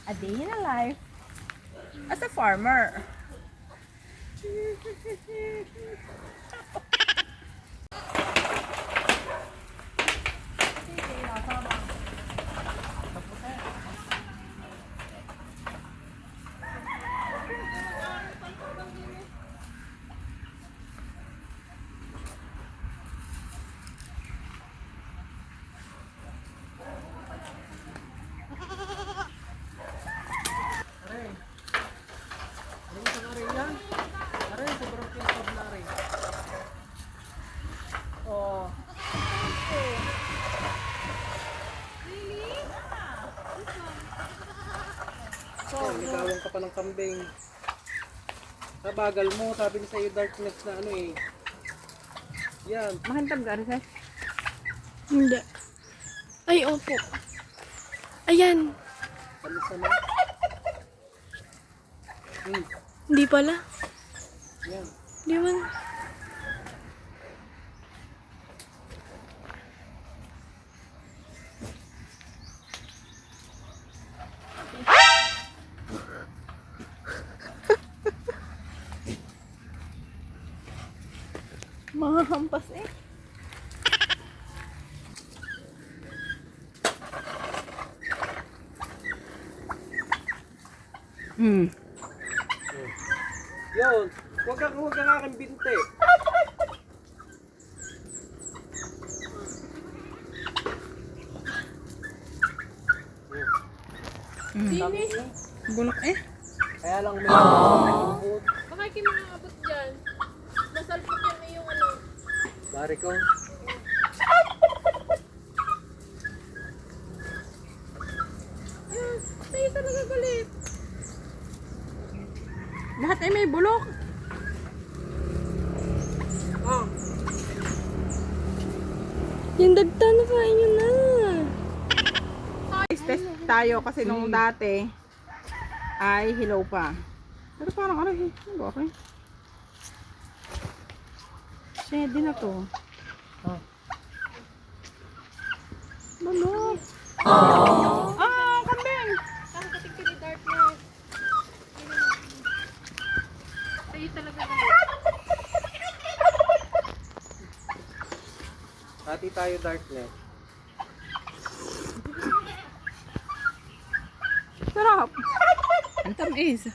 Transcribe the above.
A day in a life as a farmer. Oh. Nagawang ka pa ng kambing. Nabagal mo, sabi niya sa'yo darkness na ano eh. Yan. Makantab ka, Arisay? Hindi. Ay, opo. Ayan. Alis na na. Hindi pala. Yan. Hindi man. Mga hampas eh. Yun. Huwag kang aking binte. Sabi niya. Bulok eh. Kaya lang may abot. Baka kayo mga abot dyan. Nasalpot yung iyong ano. Bari ko. Yes, tayo talaga galit. Lahat ay may bulok. Oh. Yung dagta na kain nyo na. Test tayo kasi nung dati ay hilaw pa. Pero parang ano eh. Ano ba okay? Shady na to. Oh. Bulok. Ah, kambing. Kakating ka ni Darkness. Tayo talaga galit. Hati tayo darkness. Sarap. Ang tamis.